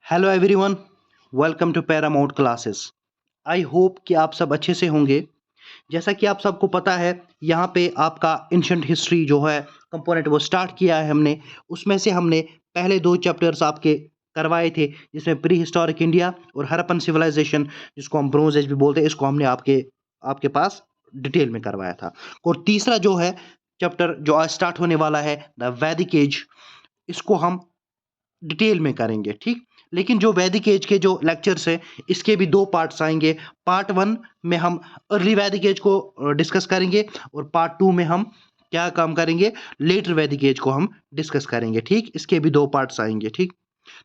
Hello everyone, welcome to Paramount classes. I hope कि आप सब अच्छे से होंगे। जैसा कि आप सबको पता है, यहाँ पे आपका एंशंट हिस्ट्री जो है कंपोनेंट वो स्टार्ट किया है हमने। उसमें से हमने पहले दो चैप्टर्स आपके करवाए थे, जिसमें प्री हिस्टोरिक इंडिया और हड़प्पन सिविलाइजेशन, जिसको हम ब्रोंज एज भी बोलते हैं, इसको हमने आपके आपके पास डिटेल में करवाया था। और तीसरा जो है चैप्टर जो आज स्टार्ट होने वाला है, द वैदिक एज, इसको हम डिटेल में करेंगे, ठीक। लेकिन जो वैदिक एज के जो लेक्चर्स हैं, इसके भी दो पार्ट्स आएंगे। पार्ट वन में हम अर्ली वैदिक एज को डिस्कस करेंगे, और पार्ट टू में हम क्या काम करेंगे, लेटर वैदिक एज को हम डिस्कस करेंगे, ठीक। इसके भी दो पार्ट्स आएंगे, ठीक।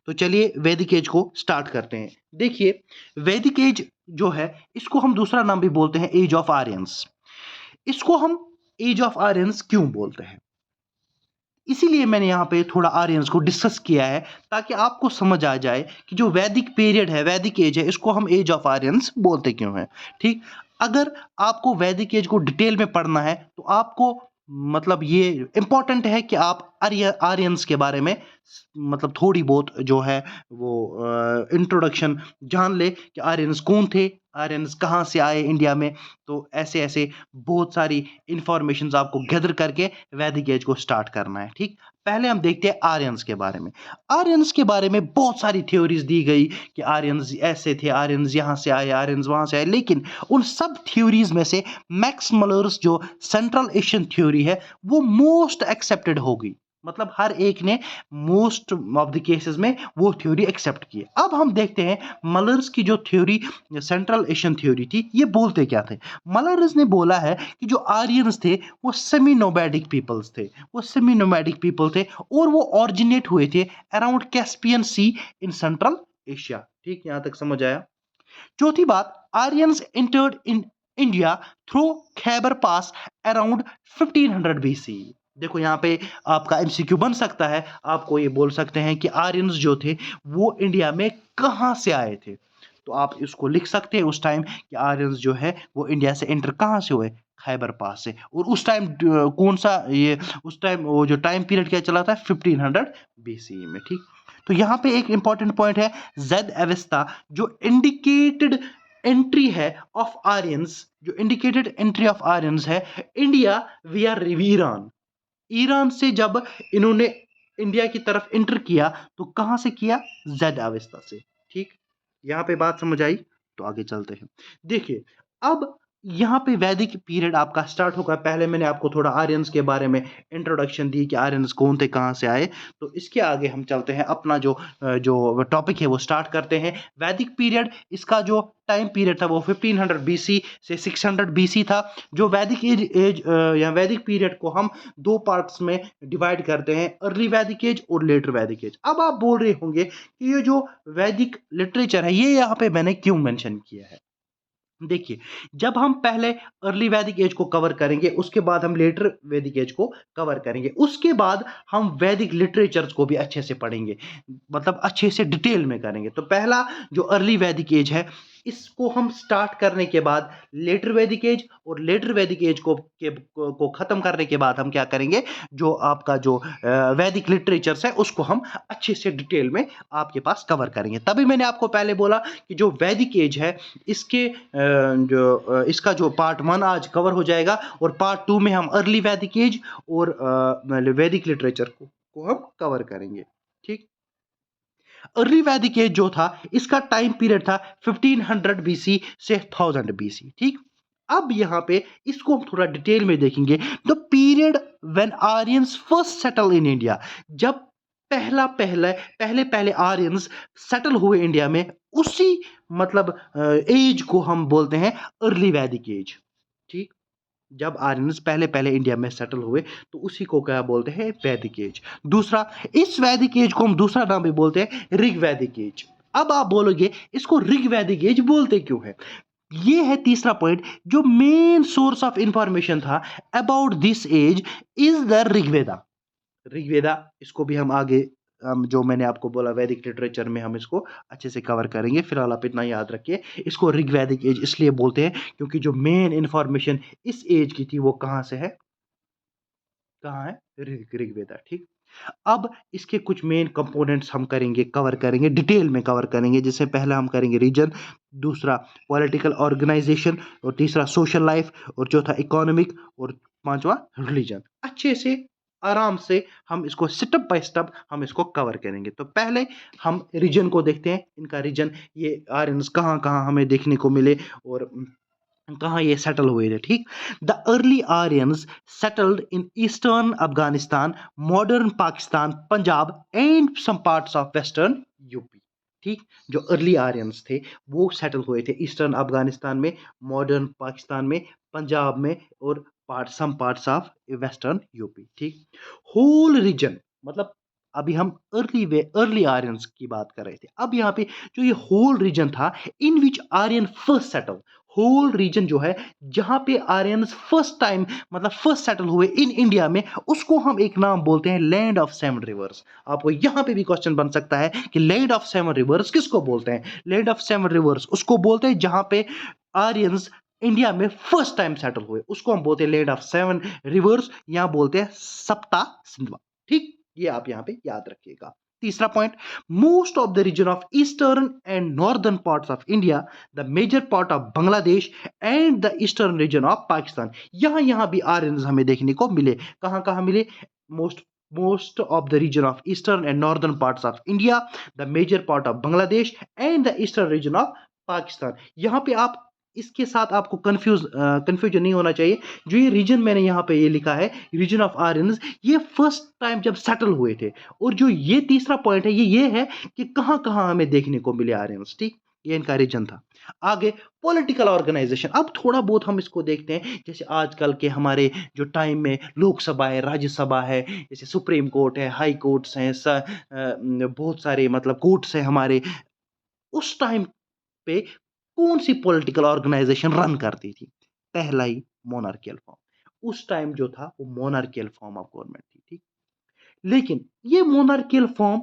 तो चलिए वैदिक एज को स्टार्ट करते हैं। देखिए, वैदिक एज जो है, इसको हम दूसरा नाम भी बोलते हैं एज ऑफ आर्यंस। इसको हम एज ऑफ आर्यंस क्यों बोलते हैं, इसीलिए मैंने यहाँ पे थोड़ा आर्यंस को डिस्कस किया है, ताकि आपको समझ आ जाए कि जो वैदिक पीरियड है, वैदिक एज है, इसको हम एज ऑफ आर्यंस बोलते क्यों हैं, ठीक। अगर आपको वैदिक एज को डिटेल में पढ़ना है, तो आपको मतलब ये इंपॉर्टेंट है कि आप आर्यंस के बारे में मतलब थोड़ी बहुत जो है वो इंट्रोडक्शन जान ले कि आर्यंस कौन थे, आर्यंस कहाँ से आए इंडिया में। तो ऐसे ऐसे बहुत सारी इंफॉर्मेशन आपको गैदर करके वैदिक एज को स्टार्ट करना है, ठीक। पहले हम देखते हैं आर्यंस के बारे में। आर्यंस के बारे में बहुत सारी थ्योरीज दी गई कि आर्यंस ऐसे थे, आर्यंस यहाँ से आए, आर्यंस वहाँ से आए, लेकिन उन सब थ्योरीज में से मैक्स मलर्स जो सेंट्रल एशियन थ्योरी है, वो मोस्ट एक्सेप्टेड होगी। मतलब हर एक ने मोस्ट ऑफ द केसेस में वो थ्योरी एक्सेप्ट की। अब हम देखते हैं मलर्स की जो थ्योरी, सेंट्रल एशियन थ्योरी थी, ये बोलते क्या थे। मलर्स ने बोला है कि जो आर्यंस थे वो सेमी नोमैडिक पीपल्स थे, वो सेमी नोमैडिक पीपल थे, और वो ऑरिजिनेट हुए थे around Caspian sea in central Asia, ठीक। यहां तक समझ आया। चौथी बात, Aryans entered in India through Khyber pass around 1500 BC. देखो यहाँ पे आपका एमसीक्यू बन सकता है, आपको ये बोल सकते हैं कि आर्यंस जो थे वो इंडिया में कहाँ से आए थे। तो आप इसको लिख सकते हैं उस टाइम कि आर्यंस जो है वो इंडिया से एंटर कहाँ से हुए, खैबर पास से। और उस टाइम कौन सा ये, उस टाइम वो जो टाइम पीरियड क्या चला था, 1500 बीसी में, ठीक। तो यहाँ पे एक इंपॉर्टेंट पॉइंट है, जेड अवेस्ता जो इंडिकेटेड एंट्री है ऑफ आर्यंस, जो इंडिकेटेड एंट्री ऑफ आर्यंस है इंडिया विया ईरान। ईरान से जब इन्होंने इंडिया की तरफ एंटर किया, तो कहां से किया, जेड अवेस्ता से, ठीक। यहां पे बात समझ आई। तो आगे चलते हैं। देखिए, अब यहाँ पे वैदिक पीरियड आपका स्टार्ट होगा। पहले मैंने आपको थोड़ा आर्यंस के बारे में इंट्रोडक्शन दी कि आर्यंस कौन थे, कहाँ से आए। तो इसके आगे हम चलते हैं, अपना जो टॉपिक है वो स्टार्ट करते हैं। वैदिक पीरियड, इसका जो टाइम पीरियड था वो 1500 बीसी से 600 बीसी था। जो वैदिक एज या वैदिक पीरियड को हम दो पार्ट्स में डिवाइड करते हैं, अर्ली वैदिक एज और लेटर वैदिक एज। अब आप बोल रहे होंगे कि ये जो वैदिक लिटरेचर है, ये यहाँ पे मैंने क्यों मेंशन किया है। देखिए, जब हम पहले अर्ली वैदिक एज को कवर करेंगे, उसके बाद हम लेटर वैदिक एज को कवर करेंगे, उसके बाद हम वैदिक लिटरेचर्स को भी अच्छे से पढ़ेंगे, मतलब अच्छे से डिटेल में करेंगे। तो पहला जो अर्ली वैदिक एज है, इसको हम स्टार्ट करने के बाद लेटर वैदिक एज, और लेटर वैदिक एज को खत्म करने के बाद हम क्या करेंगे, जो आपका जो वैदिक लिटरेचर्स है उसको हम अच्छे से डिटेल में आपके पास कवर करेंगे। तभी मैंने आपको पहले बोला कि जो वैदिक एज है, इसके इसका जो पार्ट वन आज कवर हो जाएगा, और पार्ट टू में हम अर्ली वैदिक एज और वैदिक लिटरेचर को हम कवर करेंगे, ठीक। अर्ली वैदिक एज जो था, इसका टाइम पीरियड था 1500 बीसी से 1000 बीसी, ठीक। अब यहां पे इसको हम थोड़ा डिटेल में देखेंगे। The period when Aryans first settle in India, जब पहले पहले आर्यंस सेटल हुए इंडिया में, उसी मतलब एज को हम बोलते हैं अर्ली वैदिक एज, ठीक। जब आर्यंस पहले पहले इंडिया में सेटल हुए, तो उसी को क्या बोलते हैं, वैदिक एज। दूसरा, इस वैदिक एज को हम दूसरा नाम भी बोलते हैं ऋग वैदिक एज। अब आप बोलोगे इसको ऋग वैदिक एज बोलते क्यों है। ये है तीसरा पॉइंट, जो मेन सोर्स ऑफ इंफॉर्मेशन था about this age is the Rigveda. Rigveda, इसको भी हम आगे जो मैंने आपको बोला वैदिक लिटरेचर में हम इसको अच्छे से कवर करेंगे। फिलहाल आप इतना याद रखिए, इसको ऋग्वैदिक एज इसलिए बोलते हैं क्योंकि जो मेन इंफॉर्मेशन इस एज की थी वो कहाँ से है, कहाँ है, ऋग्वेदा, ठीक। अब इसके कुछ मेन कंपोनेंट्स हम करेंगे, कवर करेंगे, डिटेल में कवर करेंगे। जैसे पहला हम करेंगे रीजन, दूसरा पॉलिटिकल ऑर्गेनाइजेशन, और तीसरा सोशल लाइफ, और चौथा इकोनॉमिक, और पांचवा रिलीजन। अच्छे से आराम से हम इसको स्टेप बाय स्टेप हम इसको कवर करेंगे। तो पहले हम रीजन को देखते हैं। इनका रीजन, ये आर्यंस कहाँ कहाँ हमें देखने को मिले और कहाँ ये सेटल हुए थे। ठीक, the early Aryans settled in eastern Afghanistan, modern Pakistan, Punjab and some parts of western UP. ठीक, जो अर्ली आर्यंस थे वो सेटल हुए थे ईस्टर्न अफगानिस्तान में, मॉडर्न पाकिस्तान में, पंजाब में, और some parts of western UP. ठीक, होल रीजन, मतलब अभी हम अर्ली आर्यंस की बात कर रहे थे। अब यहाँ पे जो ये होल रीजन था, in which Aryan first settle, whole region जो है जहां पे आर्यंस फर्स्ट टाइम मतलब फर्स्ट सेटल हुए इन इंडिया में, उसको हम एक नाम बोलते हैं लैंड ऑफ सेवन रिवर्स। आपको यहां पे भी क्वेश्चन बन सकता है कि लैंड ऑफ सेवन रिवर्स किसको बोलते हैं। लैंड ऑफ सेवन रिवर्स उसको बोलते हैं जहां पे आर्यंस इंडिया में फर्स्ट टाइम सेटल हुए, उसको हम बोलते हैं लैंड ऑफ सेवन रिवर्स, यहां बोलते हैं सप्ता सिंधवा। ठीक, ये आप यहां पे याद रखिएगा। तीसरा point, most of the region of eastern and northern parts of India, the major part of Bangladesh and the eastern region of Pakistan, यहां भी आर्यंस हमें देखने को मिले। कहां कहां मिले? Most of the region of eastern and northern parts of India, the major part of Bangladesh and the eastern region of Pakistan. यहां पे आप इसके साथ आपको कंफ्यूजन नहीं होना चाहिए। जो ये रीजन मैंने यहाँ पे ये लिखा है, रीजन ऑफ आर्यंस, ये फर्स्ट टाइम जब सेटल हुए थे। और जो ये तीसरा पॉइंट है, ये है कि कहां कहां हमें देखने को मिले आर्यंस। ठीक, ये इनका रीजन था। आगे पॉलिटिकल ऑर्गेनाइजेशन, अब थोड़ा बहुत हम इसको देखते हैं। जैसे आजकल के हमारे जो टाइम में लोकसभा है, राज्यसभा है, जैसे सुप्रीम कोर्ट है, हाई कोर्ट्स हैं, बहुत सारे मतलब कोर्ट्स हैं हमारे। उस टाइम पे कौन सी पॉलिटिकल ऑर्गेनाइजेशन रन करती थी? पहला ही मोनार्कियल फॉर्म। उस टाइम जो था वो मोनार्कियल फॉर्म ऑफ गवर्नमेंट थी। ठीक, लेकिन ये मोनार्कियल फॉर्म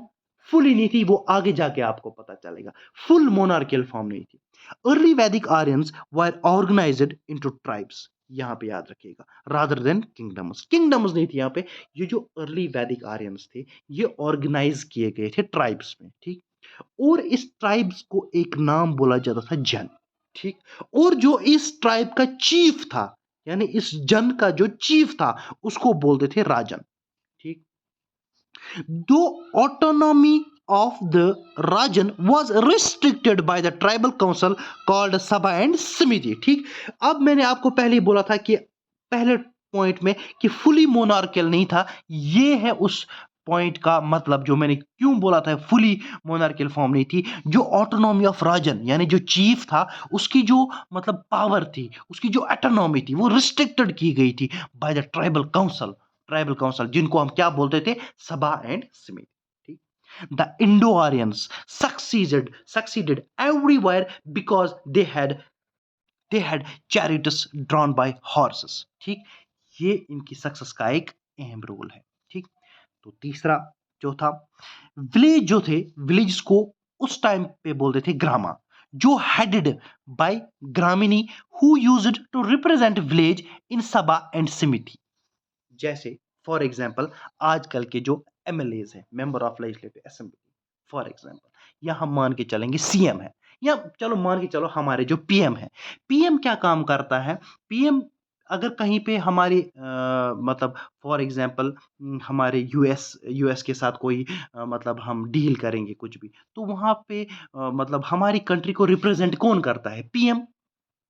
फुली नहीं थी, वो आगे जाके आपको पता चलेगा। फुल मोनार्कियल फॉर्म नहीं थी। अर्ली वैदिक आर्यंस वर ऑर्गेनाइज्ड इनटू ट्राइब्स, यहां पे याद रखिएगा, रादर देन किंगडम्स। किंगडम्स नहीं थी यहां पे। ये जो अर्ली वैदिक आर्यंस थे, ये ऑर्गेनाइज किए गए थे ट्राइब्स में। ठीक, और इस ट्राइब्स को एक नाम बोला जाता था जन। ठीक, और जो इस ट्राइब का चीफ था, यानी इस जन का जो चीफ था, उसको बोलते थे राजन। ठीक, दो autonomy of the Rajan was restricted by the tribal council called सभा एंड समिति। ठीक, अब मैंने आपको पहले ही बोला था कि पहले पॉइंट में कि फुली मोनार्कियल नहीं था। ये है उस पॉइंट का मतलब, जो मैंने क्यों बोला था फुली मोनार्कियल फॉर्म नहीं थी। जो ऑटोनॉमी ऑफ राजन, यानी जो चीफ था, उसकी जो मतलब पावर थी, उसकी जो ऑटोनॉमी थी, वो रिस्ट्रिक्टेड की गई थी बाय द ट्राइबल काउंसिल, जिनको हम क्या बोलते थे? सभा एंड समिति। ठीक, the Indo Aryans succeeded everywhere because they had चैरिट्स drawn by horses. ठीक, ये इनकी सक्सेस का एक अहम रोल है। ठीक, तो तीसरा जो था, विलेज को उस टाइम पे बोलते थे ग्रामा, जो headed by gramini who used to represent village in sabha and समिति। जैसे फॉर एग्जांपल आजकल के जो एमएलएज हैं, member of legislative assembly, for example, या हम मान के चलेंगे सीएम है, या चलो मान के चलो हमारे जो पीएम है। पीएम क्या काम करता है? पीएम अगर कहीं पे हमारी मतलब फॉर एग्जांपल हमारे यूएस के साथ कोई मतलब हम डील करेंगे कुछ भी, तो वहां पे मतलब हमारी कंट्री को रिप्रेजेंट कौन करता है? पीएम।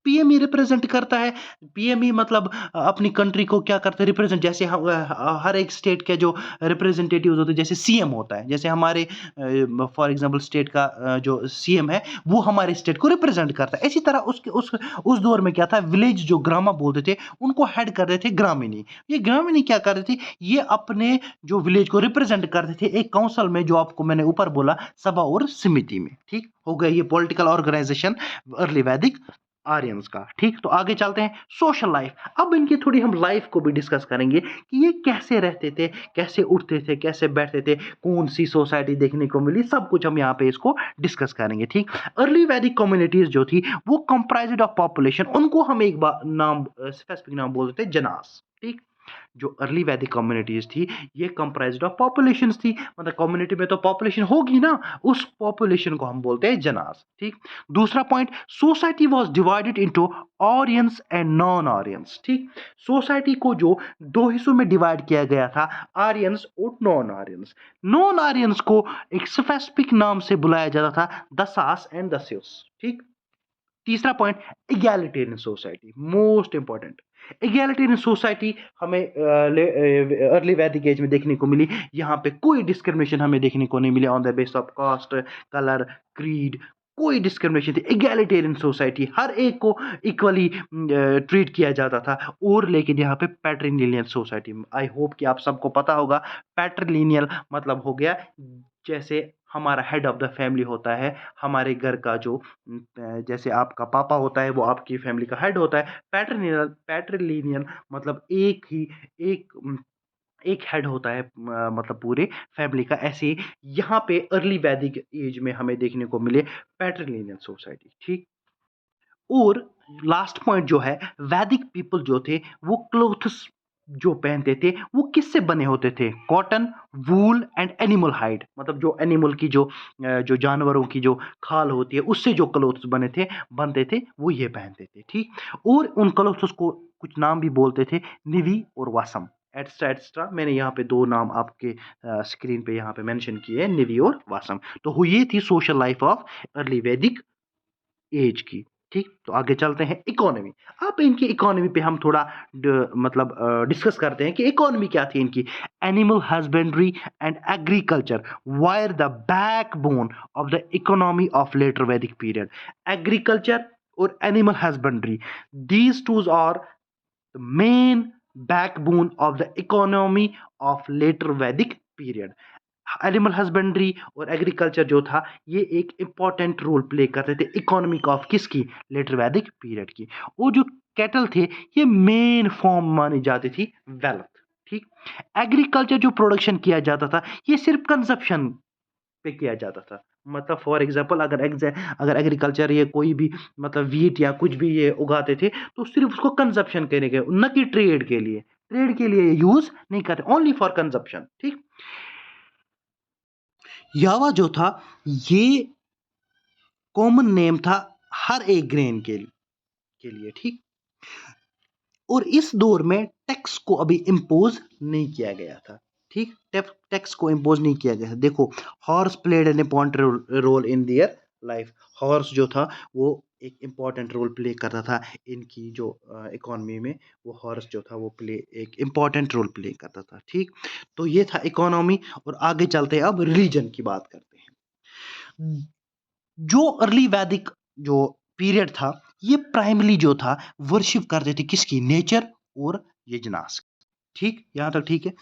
पीएम ही रिप्रेजेंट करता है। पीएम ही मतलब अपनी कंट्री को क्या करता है? रिप्रेजेंट। जैसे हर एक स्टेट के जो रिप्रेजेंटेटिव होते हैं, जैसे सीएम होता है, जैसे हमारे फॉर एग्जांपल स्टेट का जो सीएम है, वो हमारे स्टेट को रिप्रेजेंट करता है। इसी तरह उसके उस दौर में क्या था? विलेज जो ग्रामा बोलते थे, उनको हेड कर रहे थे ग्रामीणी। ये ग्रामीणी क्या कर रहे थे? ये अपने जो विलेज को रिप्रेजेंट करते थे एक काउंसिल में, जो आपको मैंने ऊपर बोला, सभा और समिति में। ठीक हो गया ये पॉलिटिकल ऑर्गेनाइजेशन अर्ली वैदिक आर्यंस का। ठीक, तो आगे चलते हैं सोशल लाइफ। अब इनकी थोड़ी हम लाइफ को भी डिस्कस करेंगे कि ये कैसे रहते थे, कैसे उठते थे, कैसे बैठते थे, कौन सी सोसाइटी देखने को मिली, सब कुछ हम यहाँ पे इसको डिस्कस करेंगे। ठीक, अर्ली वैदिक कम्युनिटीज जो थी वो कंप्राइज्ड ऑफ पॉपुलेशन, उनको हम एक बार नाम स्पेसिफिक नाम बोलते थे जनास। ठीक, जो अर्ली वैदिक कम्युनिटीज थी ये कंप्राइज्ड ऑफ पॉपुलेशंस थी, मतलब कम्युनिटी में तो पॉपुलेशन होगी ना, उस पॉपुलेशन को हम बोलते हैं जनास। ठीक। दूसरा point, society was divided into Aryans and non Aryans. ठीक। सोसाइटी को जो दो हिस्सों में डिवाइड किया गया था, आर्यंस और नॉन आर्यंस। नॉन आर्यंस को एक स्पेसिफिक नाम से बुलाया जाता था, दसास एंड दस्युस। ठीक। तीसरा point, egalitarian society, most important. Egalitarian society हमें अर्ली वैदिक एज में देखने को मिली। यहाँ पे कोई डिस्क्रिमिनेशन हमें देखने को नहीं मिली on the base of caste, colour, creed, कोई डिस्क्रिमिनेशन थी। इगैलिटेरियन सोसाइटी, हर एक को इक्वली ट्रीट किया जाता था। और लेकिन यहाँ पे पैट्रिलिनियल सोसाइटी, आई होप कि आप सबको पता होगा पैट्रिलिनियल मतलब हो गया जैसे हमारा हेड ऑफ द फैमिली होता है, हमारे घर का जो जैसे आपका पापा होता है वो आपकी फैमिली का हेड होता है। पैट्रिलिनियल मतलब एक हेड होता है, मतलब पूरे फैमिली का। ऐसे ही यहाँ पे अर्ली वैदिक एज में हमें देखने को मिले पैट्रिलिनियल सोसाइटी। ठीक। और लास्ट पॉइंट जो है, वैदिक पीपल जो थे वो क्लोथ्स जो पहनते थे वो किससे बने होते थे? Cotton, wool and animal hide, मतलब जो एनिमल की जो जानवरों की जो खाल होती है उससे जो क्लोथ्स बनते थे वो ये पहनते थे। ठीक। और उन क्लोथ्स को कुछ नाम भी बोलते थे, निवी और वासम, एक्स्ट्रा एक्स्ट्रा। मैंने यहाँ पे दो नाम आपके स्क्रीन पे यहाँ पे मेंशन किए हैं, निवी और वासम। तो ये थी सोशल लाइफ ऑफ अर्ली वैदिक एज की। ठीक। तो आगे चलते हैं इकोनॉमी। अब इनकी इकोनॉमी पे हम थोड़ा मतलब डिस्कस करते हैं कि इकोनॉमी क्या थी इनकी। Animal husbandry and agriculture were the backbone of the economy of later Vedic period. Agriculture और animal husbandry, these two are the main backbone of the economy of later Vedic period. Animal husbandry और agriculture जो था ये एक important role play करते थे economic of किसकी? Later Vedic period की। वो जो कैटल थे ये मेन फॉर्म मानी जाती थी वेल्थ। ठीक। एग्रीकल्चर जो प्रोडक्शन किया जाता था ये सिर्फ कंजप्शन पे किया जाता था। मतलब फॉर एग्जांपल अगर एग्रीकल्चर ये कोई भी मतलब वीट या कुछ भी ये उगाते थे तो सिर्फ उसको कंजप्शन करने के, न कि ट्रेड के लिए यूज नहीं करते, ओनली फॉर कंजप्शन। ठीक। यावा जो था ये कॉमन नेम था हर एक ग्रेन के लिए। ठीक। और इस दौर में टैक्स को अभी इम्पोज नहीं किया गया था। ठीक। टैक्स को इम्पोज नहीं किया गया था। देखो, horse played an important role in their life. Horse जो था वो एक इम्पॉर्टेंट रोल प्ले करता था इनकी जो इकोनॉमी में। वो हॉर्स जो था वो एक इम्पॉर्टेंट रोल प्ले करता था। ठीक। तो ये था इकोनॉमी। और आगे चलते हैं, अब रिलीजन की बात करते हैं। जो अर्ली वैदिक जो पीरियड था ये प्राइमली जो था वर्शिप करते थे किसकी? नेचर और यजनास। ठीक। यहां तक ठीक है।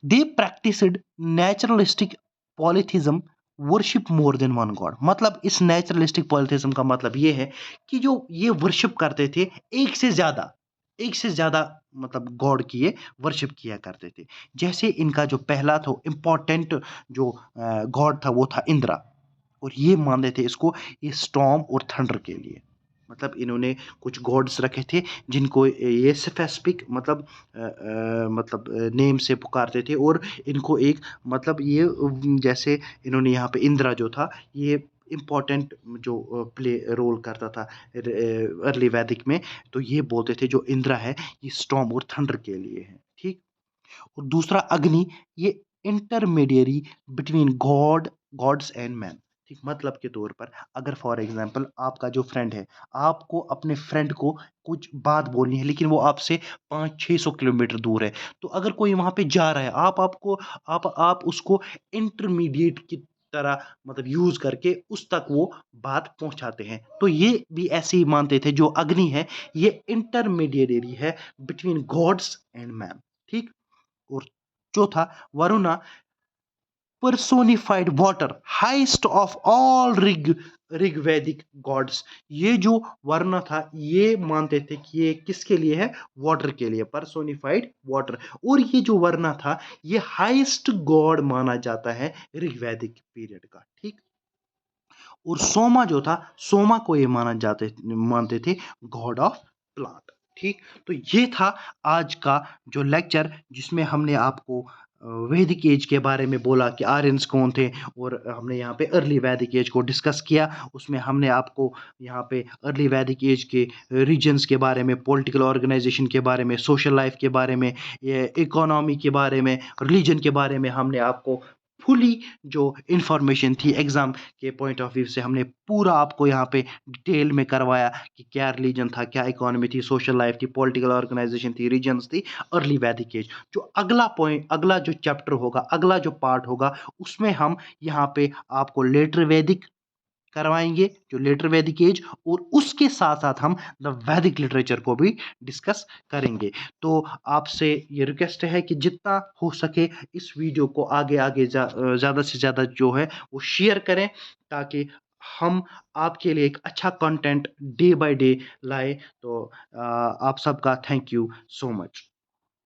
They practised naturalistic polytheism, worship more than one god. मतलब इस नेचुरलिस्टिक पॉलिथिज्म का मतलब ये है कि जो ये वर्शिप करते थे एक से ज्यादा मतलब गॉड की ये वर्शिप किया करते थे। जैसे इनका जो पहला तो इम्पोर्टेंट जो गॉड था वो था इंद्रा। और ये मानते थे इसको ये स्टॉर्म और थंडर के लिए। मतलब इन्होंने कुछ गॉड्स रखे थे जिनको ये स्पेसिफिक मतलब नेम से पुकारते थे। और इनको एक मतलब ये जैसे इन्होंने यहाँ पे इंद्रा जो था ये इम्पोर्टेंट जो प्ले रोल करता था अर्ली वैदिक में। तो ये बोलते थे जो इंद्रा है ये स्टॉर्म और थंडर के लिए है। ठीक। और दूसरा अग्नि, ये intermediary between gods and man. ठीक। मतलब के तौर पर अगर फॉर एग्जांपल आपका जो फ्रेंड है, आपको अपने फ्रेंड को कुछ बात बोलनी है लेकिन वो आपसे 500-600 किलोमीटर दूर है। तो अगर कोई वहां पे जा रहा है आप उसको इंटरमीडिएट की तरह मतलब यूज करके उस तक वो बात पहुंचाते हैं। तो ये भी ऐसे ही मानते थे जो अग्नि है ये इंटरमीडिएटरी है बिटवीन गॉड्स एंड मैन। ठीक। और चौथा, Varuna personified water, highest of all ऋग्वैदिक गॉड्स। ये जो वरुणा था ये मानते थे कि ये किसके लिए है? वाटर के लिए, पर्सोनिफाइड वाटर। और ये जो वरुणा था ये हाईएस्ट गॉड माना जाता है ऋग्वैदिक पीरियड का। ठीक। और सोमा जो था, सोमा को ये मानते थे गॉड ऑफ प्लांट। ठीक, तो ये था आज का जो लेक्चर, जिसमें हमने आपको वैदिक एज के बारे में बोला कि आर्यन्स कौन थे, और हमने यहाँ पे अर्ली वैदिक एज को डिस्कस किया। उसमें हमने आपको यहाँ पे अर्ली वैदिक एज के रीजन्स के बारे में, पॉलिटिकल ऑर्गेनाइजेशन के बारे में, सोशल लाइफ के बारे में, इकोनॉमी के बारे में, रिलीजन के बारे में हमने आपको फुली जो इंफॉर्मेशन थी एग्ज़ाम के पॉइंट ऑफ व्यू से, हमने पूरा आपको यहाँ पे डिटेल में करवाया कि क्या रिलीजन था, क्या इकोनॉमी थी, सोशल लाइफ थी, पॉलिटिकल ऑर्गेनाइजेशन थी, रीजन्स थी, अर्ली वैदिक एज। जो अगला पॉइंट, अगला जो चैप्टर होगा, अगला जो पार्ट होगा, उसमें हम यहाँ पे आपको लेटर वैदिक करवाएंगे, जो लेटर वैदिक एज, और उसके साथ साथ हम द वैदिक लिटरेचर को भी डिस्कस करेंगे। तो आपसे ये रिक्वेस्ट है कि जितना हो सके इस वीडियो को आगे आगे ज़्यादा से ज़्यादा जो है वो शेयर करें, ताकि हम आपके लिए एक अच्छा कंटेंट डे बाय डे लाए। तो आप सबका थैंक यू सो मच।